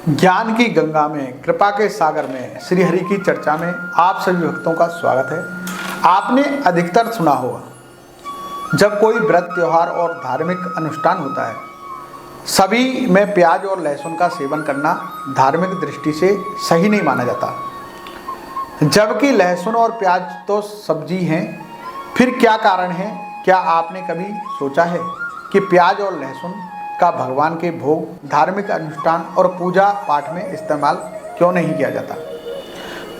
ज्ञान की गंगा में, कृपा के सागर में, श्री हरि की चर्चा में आप सभी भक्तों का स्वागत है। आपने अधिकतर सुना होगा, जब कोई व्रत, त्योहार और धार्मिक अनुष्ठान होता है, सभी में प्याज और लहसुन का सेवन करना धार्मिक दृष्टि से सही नहीं माना जाता। जबकि लहसुन और प्याज तो सब्जी हैं, फिर क्या कारण है? क्या आपने कभी सोचा है कि प्याज और लहसुन का भगवान के भोग, धार्मिक अनुष्ठान और पूजा पाठ में इस्तेमाल क्यों नहीं किया जाता?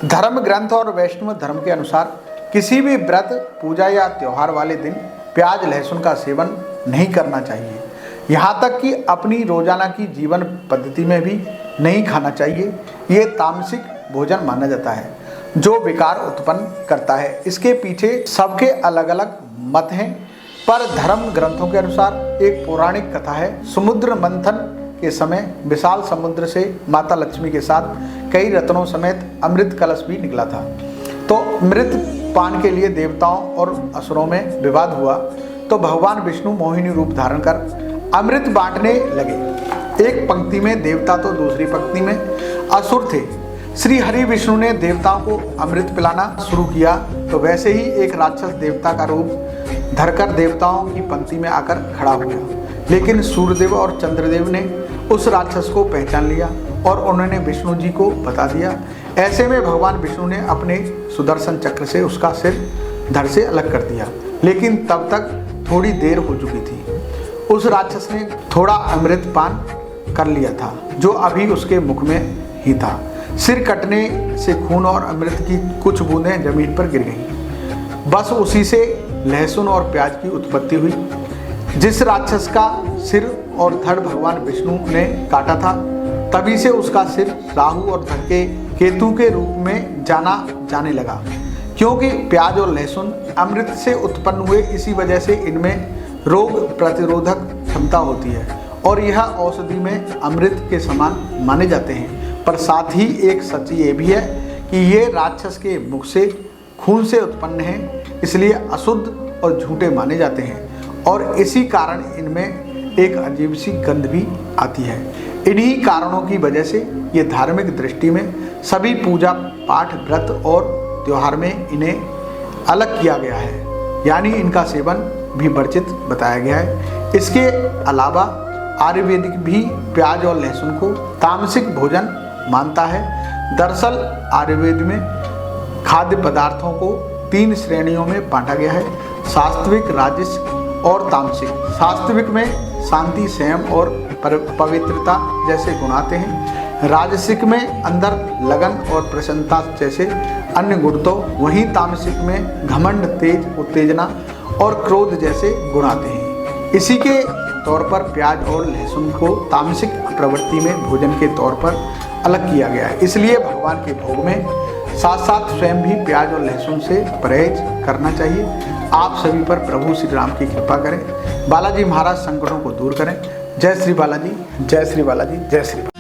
धर्म ग्रंथ और वैष्णव धर्म के अनुसार किसी भी व्रत, पूजा या त्योहार वाले दिन प्याज लहसुन का सेवन नहीं करना चाहिए। यहाँ तक कि अपनी रोजाना की जीवन पद्धति में भी नहीं खाना चाहिए। ये तामसिक भोजन माना जाता है जो विकार उत्पन्न करता है। इसके पीछे सबके अलग अलग मत हैं, पर धर्म ग्रंथों के अनुसार एक पौराणिक कथा है। समुद्र मंथन के समय विशाल समुद्र से माता लक्ष्मी के साथ कई रत्नों समेत अमृत कलश भी निकला था। तो अमृत पान के लिए देवताओं और असुरों में विवाद हुआ, तो भगवान विष्णु मोहिनी रूप धारण कर अमृत बांटने लगे। एक पंक्ति में देवता तो दूसरी पंक्ति में असुर थे। श्री हरि विष्णु ने देवताओं को अमृत पिलाना शुरू किया, तो वैसे ही एक राक्षस देवता का रूप धरकर देवताओं की पंक्ति में आकर खड़ा हो गया। लेकिन सूर्यदेव और चंद्रदेव ने उस राक्षस को पहचान लिया और उन्होंने विष्णु जी को बता दिया। ऐसे में भगवान विष्णु ने अपने सुदर्शन चक्र से उसका सिर धड़ से अलग कर दिया। लेकिन तब तक थोड़ी देर हो चुकी थी। उस राक्षस ने थोड़ा अमृत पान कर लिया था जो अभी उसके मुख में ही था। सिर कटने से खून और अमृत की कुछ बूंदें जमीन पर गिर गईं। बस उसी से लहसुन और प्याज की उत्पत्ति हुई। जिस राक्षस का सिर और धड़ भगवान विष्णु ने काटा था, तभी से उसका सिर राहु और धड़ के केतु के रूप में जाना जाने लगा। क्योंकि प्याज और लहसुन अमृत से उत्पन्न हुए, इसी वजह से इनमें रोग प्रतिरोधक क्षमता होती है और यह औषधि में अमृत के समान माने जाते हैं। पर साथ ही एक सच ये भी है कि ये राक्षस के मुख से खून से उत्पन्न है, इसलिए अशुद्ध और झूठे माने जाते हैं और इसी कारण इनमें एक अजीब सी गंध भी आती है। इन्हीं कारणों की वजह से ये धार्मिक दृष्टि में सभी पूजा पाठ, व्रत और त्योहार में इन्हें अलग किया गया है, यानी इनका सेवन भी वर्जित बताया गया है। इसके अलावा आयुर्वेदिक भी प्याज और लहसुन को तामसिक भोजन मानता है। दरअसल आयुर्वेद में खाद्य पदार्थों को 3 श्रेणियों में बांटा गया है: सात्विक, राजसिक और तामसिक। सात्विक में शांति, संयम और पवित्रता जैसे गुण आते हैं। राजसिक में अंदर लगन और प्रसन्नता जैसे अन्य गुण, तो वहीं तामसिक में घमंड, तेज, उत्तेजना और क्रोध जैसे गुण आते हैं। इसी के तौर पर प्याज और लहसुन को तामसिक प्रवृत्ति में भोजन के तौर पर अलग किया गया है। इसलिए भगवान के भोग में साथ साथ स्वयं भी प्याज और लहसुन से परहेज करना चाहिए। आप सभी पर प्रभु श्री राम की कृपा करें। बालाजी महाराज संकटों को दूर करें। जय श्री बालाजी, जय श्री बालाजी, जय श्री बालाजी।